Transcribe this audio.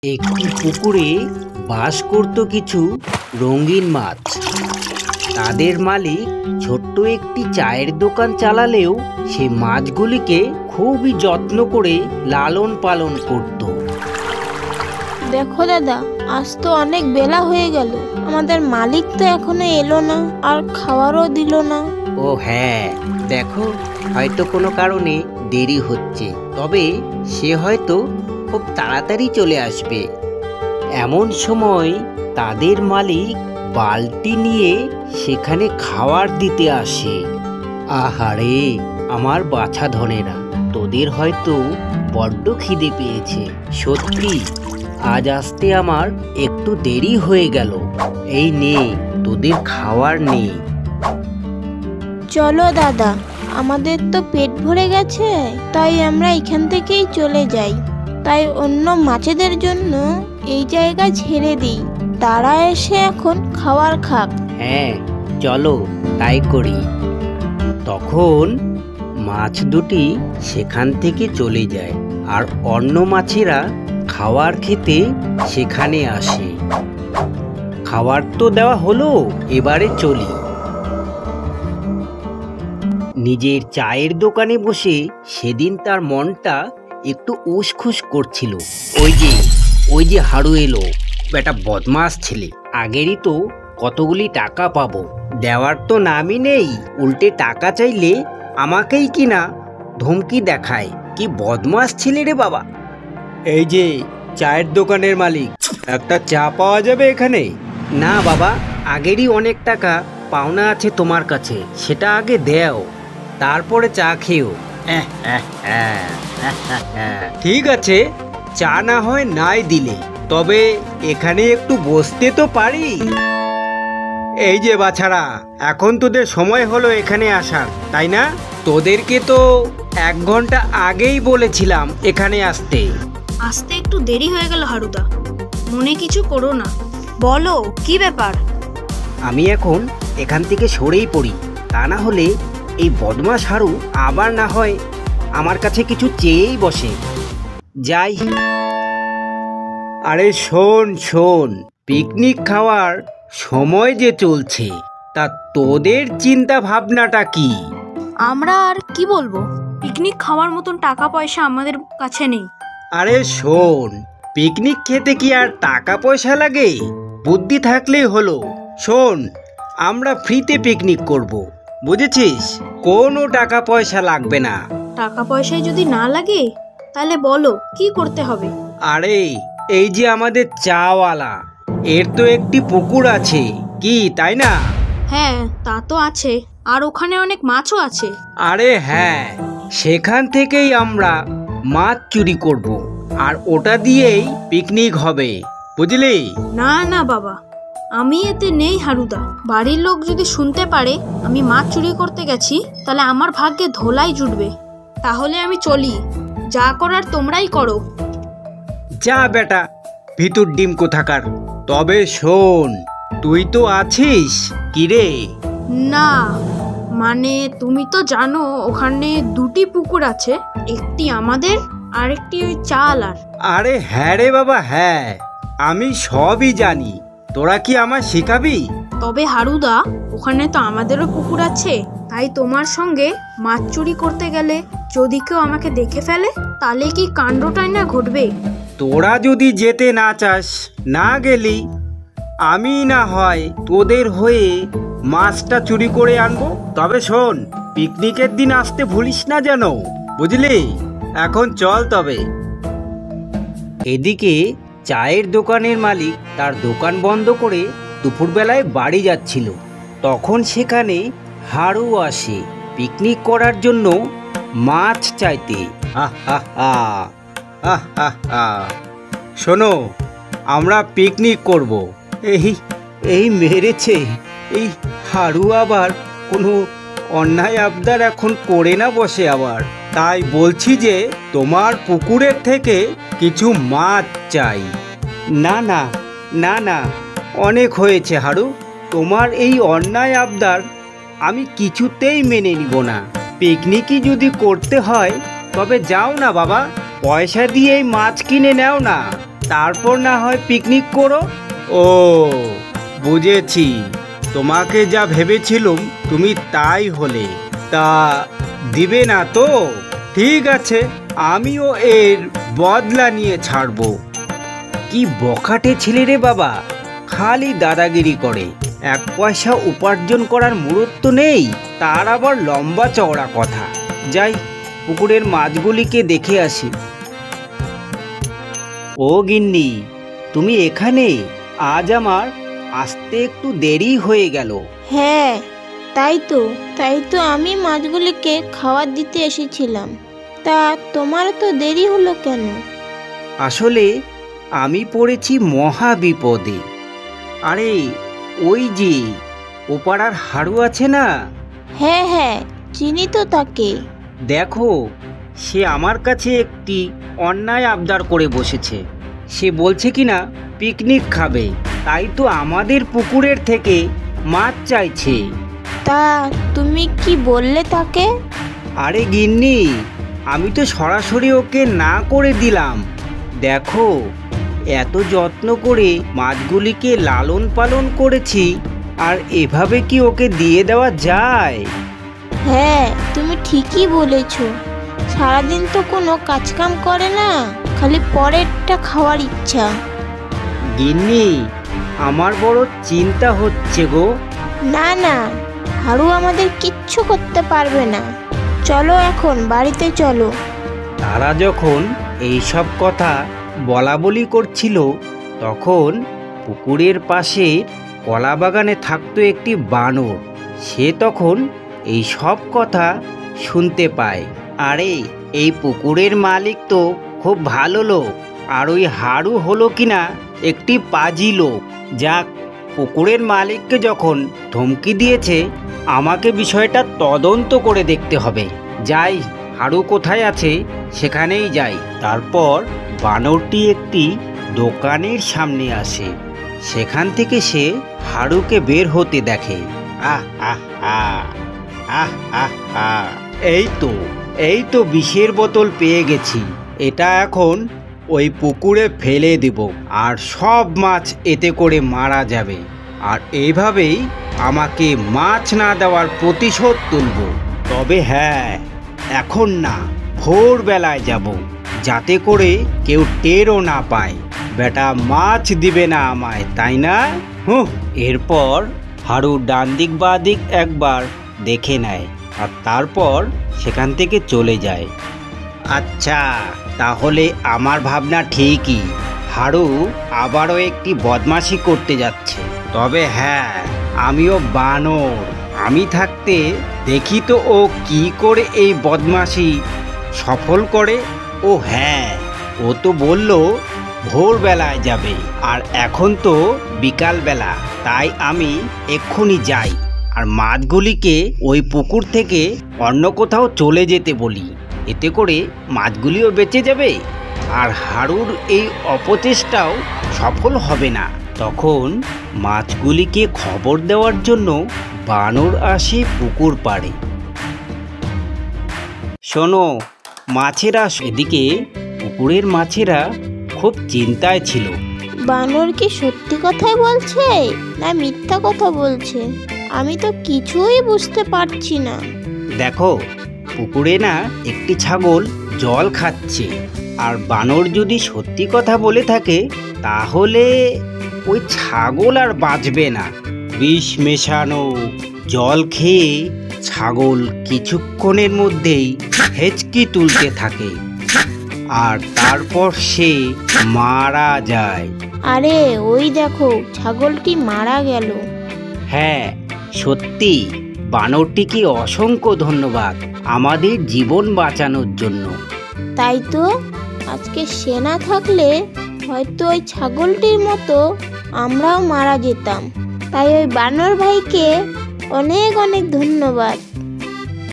একটি পুকুরে বাস করত কিছু রঙিন মাছ। তাদের মালিক ছোট্ট একটি চায়ের দোকান চালালেও সে মাছগুলিকে খুবই যত্ন করে লালন পালন করত। দেখো দাদা, আজ তো অনেক বেলা হয়ে গেল, আমাদের মালিক তো এখনো এলো না, আর খাবারও দিল না। ও হ্যাঁ, দেখো হয়তো কোনো কারণে দেরি হচ্ছে, তবে সে হয়তো খুব তাড়াতাড়ি চলে আসবে। এমন সময় তাদের মালিক বালতি নিয়ে সেখানে খাবার দিতে আসে। আহারে আমার বাছা ধনেরা, তোদের হয়তো বড্ড খিদে পেয়েছে। সত্যি আজ আসতে আমার একটু দেরি হয়ে গেল। এই নে তোদের খাবার নে। চলো দাদা, আমাদের তো পেট ভরে গেছে, তাই আমরা এখান থেকেই চলে যাই। তাই অন্য মাছেদের জন্য এই জায়গা ছেড়ে দিই, তারা এসে এখন খাবার খাক। হ্যাঁ চলো তাই করি। তখন মাছ দুটি সেখান থেকে চলে যায়, আর অন্য মাছেরা খাবার খেতে সেখানে আসে। খাবার তো দেওয়া হলো, এবারে চলি। নিজের চায়ের দোকানে বসে সেদিন তার মনটা একটু উসখুস করছিল। ওই যে হাড়ু এলো, বেটা বদমাস ছেলে। আগেরই তো কতগুলি টাকা পাবো, দেওয়ার তো নামই নেই, উল্টে টাকা চাইলে আমাকেই কিনা ধমকি দেখায়। কি বদমাস ছেলে রে বাবা। এই যে চায়ের দোকানের মালিক, একটা চা পাওয়া যাবে এখানে? না বাবা, আগেরই অনেক টাকা পাওনা আছে তোমার কাছে, সেটা আগে দেও, তারপরে চা খেও। ঠিক আছে, চা না হয় নাই দিলে, তবে এখানে একটু বসতে তো পারি। এই যে বাছারা, এখন তোদের সময় হলো এখানে আসার, তাই না? তোদেরকে তো 1 ঘন্টা আগেই বলেছিলাম এখানে আসতে। আসতে একটু দেরি হয়ে গেল হারুদা, মনে কিছু করো না, বলো কি ব্যাপার? আমি এখন এখান থেকে সরেই পড়ি, তা না হলে এই বদমাশ হারু আবার না হয় আমার কাছে কিছু চেয়েই বসে। যাই। আরে শোন, পিকনিক খাওয়ার সময় যে চলছে, তা তোদের চিন্তা ভাবনাটা কি? আমরা আর কি বলবো, পিকনিক খাওয়ার মতন টাকা পয়সা আমাদের কাছে নেই। আরে শোন, পিকনিক খেতে কি আর টাকা পয়সা লাগে? বুদ্ধি থাকলেই হলো। শোন, আমরা ফ্রিতে পিকনিক করব, বুঝেছিস? কোনো টাকা পয়সা লাগবে না। টাকা পয়সায় যদি না লাগে তাহলে বলো কি করতে হবে? আরে এই যে আমাদের চাওয়ালা, এর তো একটি পুকুর আছে, কি তাই না? হ্যাঁ তা তো আছে, আর ওখানে অনেক মাছও আছে। আরে হ্যাঁ, সেখান থেকেই আমরা মাছ চুরি করব, আর ওটা দিয়েই পিকনিক হবে, বুঝলি? না না বাবা, আমি এতে নেই হারুদা। বাড়ির লোক যদি শুনতে পারে আমি মাছ চুরি করতে গেছি, তাহলে আমার ভাগ্যে ধোলাই জুটবে। তাহলে আমি চলি, যা করার তোমরাই করো। যা বেটা, ভিতর ডিম কোথাকার। তবে শোন, তুই তো আছিস কি রে? না মানে তুমি তো জানো ওখানে 2টি পুকুর আছে, একটি আমাদের আর একটি ওই চালার। আরে হ্যাঁ রে বাবা, হ্যাঁ আমি সবই জানি, তোরা কি আমার শেখাবি? তবে হারুদা, ওখানে তো আমাদেরও পুকুর আছে, তাই তোমার সঙ্গে মাছ চুরি করতে গেলে যদি কেউ আমাকে দেখে ফেলে, তাহলে কি কাণ্ডটাই না ঘটবে। তোরা যদি যেতে না চাস, না গেলি, আমি না হয় তোদের হয়ে মাছটা চুরি করে আনবো। তবে শোন, পিকনিকের দিন আসতে ভুলিস না যেন, বুঝলি? এখন চল তবে। এদিকে চায়ের দোকানের মালিক তার দোকান বন্ধ করে দুপুরবেলায় বাড়ি যাচ্ছিল। তখন সেখানে হারু আসে পিকনিক করার জন্য মাছ চাইতে। শোনো, আমরা পিকনিক করব। এই মেরেছে, এই হারু আবার কোনো অন্যায় আবদার এখন করে না বসে আবার। তাই বলছি যে তোমার পুকুরের থেকে কিছু মাছ চাই। না না না না, অনেক হয়েছে হারু, তোমার এই অন্যায় আবদার আমি কিছুতেই মেনে নিব না। পিকনিকই যদি করতে হয় তবে যাও না বাবা, পয়সা দিয়ে এই মাছ কিনে নাও না। তারপর না হয় পিকনিক করো। ও বুঝেছি, তোমাকে যা ভেবেছিলুম তুমি তাই হলে। তা দিবে না তো? ঠিক আছে, আমিও এর বদলা নিয়ে ছাড়বো। কি বখাটে ছেলে রে বাবা, খালি দাদাগিরি করে। এক পয়সা উপার্জন করার মুরুত্ব নেই, তার আবার লম্বা চওড়া কথা। যাই, পুকুরের মাছগুলিকে দেখে আসি। ও গিন্নি, তুমি এখানে? আজ আমার আসতে একটু দেরি হয়ে গেল। হ্যাঁ, তাই তো আমি মাছগুলিকে খাবার দিতে এসেছিলাম। তা তোমার তো দেরি হলো কেন? আসলে আমি পড়েছি মহা বিপদে। আরে ওই যে ওপাড়ার হাড়ু আছে না? হ্যাঁ, চিনি তো তাকে। দেখো, সে আমার কাছে একটি অন্যায় আবদার করে বসেছে। সে বলছে কিনা পিকনিক খাবে, তাই তো আমাদের পুকুরের থেকে মাছ চাইছে। তা তুমি কি বললে তাকে? আরে গিন্নি, আমি তো সরাসরি ওকে না করে দিলাম। দেখো, এত যত্ন করে মাছগুলিকে লালন পালন করেছি, আর এভাবে কি ওকে দিয়ে দেওয়া যায়? হ্যাঁ, তুমি ঠিকই বলেছ। সারাদিন তো কোনো কাজকাম করে না, খালি পরেরটা খাওয়ার ইচ্ছা। গিন্নি, আমার বড় চিন্তা হচ্ছে গো। না, হারু আমাদের কিচ্ছু করতে পারবে না। চলো এখন বাড়িতে চলো। তারা যখন এইসব কথা বলা বলি করছিল, তখন পুকুরের পাশে কলা বাগানে থাকতো একটি বানর। সে তখন এই সব কথা শুনতে পায়। আরে এই পুকুরের মালিক তো খুব ভালো লোক, আর ওই হাড়ু হলো কিনা একটি পাজি লোক। যাক, পুকুরের মালিককে যখন ধমকি দিয়েছে, আমাকে বিষয়টা তদন্ত করে দেখতে হবে। যাই, হাড়ু কোথায় আছে সেখানেই যাই। তারপর বানরটি একটি দোকানের সামনে আসে। সেখান থেকে সে হাড়ুকে বের হতে দেখে। আহ আহ আহ আহ আহ আহ এই তো বিষের বোতল পেয়ে গেছি। এটা এখন ওই পুকুরে ফেলে দেব, আর সব মাছ এতে করে মারা যাবে। আর এইভাবেই আমাকে মাছ না দেওয়ার প্রতিশোধ তুলব। তবে হ্যাঁ, এখন না, ভোরবেলায় যাব, যাতে করে কেউ টেরও না পায়। বেটা মাছ দিবে না আমায়, তাই না? এরপর হাড়ু ডান দিক বা দিক একবার দেখে নেয়, আর তারপর সেখান থেকে চলে যায়। আচ্ছা, তাহলে আমার ভাবনা ঠিকই, হাড়ু আবারও একটি বদমাশি করতে যাচ্ছে। তবে হ্যাঁ, আমিও বানর, আমি থাকতে দেখি তো ও কি করে এই বদমাশি সফল করে। ও হ্যাঁ, ও তো বলল ভোরবেলায় যাবে, আর এখন তো বিকালবেলা, তাই আমি এক্ষুনি যাই আর মাছগুলিকে ওই পুকুর থেকে অন্য কোথাও চলে যেতে বলি। এতে করে মাছগুলিও বেঁচে যাবে, আর হাড়ুর এই অপচেষ্টাও সফল হবে না। তখন মাছগুলিকে খবর দেওয়ার জন্য বানর আসে পুকুর পাড়ে। শোনো মাছেরা, এদিকে পুকুরের মাছেরা খুব চিন্তায় ছিল। বানর কি সত্যি কথাই বলছে না মিথ্যা কথা বলছে? আমি তো কিছুই বুঝতে পারছি না। দেখো, পুকুরে না একটি ছাগল জল খাচ্ছে, আর বানর যদি সত্যি কথা বলে থাকে, তাহলে ওই ছাগল আর বাঁচবে না। বিষ মেশানো জল খেয়ে ছাগল কিছুক্ষণের মধ্যেই হেঁচকি তুলতে থাকে, আর তারপর সে মারা যায়। আরে ওই দেখো, ছাগলটি মারা গেল। হ্যাঁ সত্যি, বানরটিকে অসংখ্য ধন্যবাদ আমাদের জীবন বাঁচানোর জন্য। তাই তো, আজকে সে না থাকলে হয়তো ওই ছাগলটির মতো আমরাও মারা যেতাম। তাই ওই বানর ভাইকে অনেক অনেক ধন্যবাদ।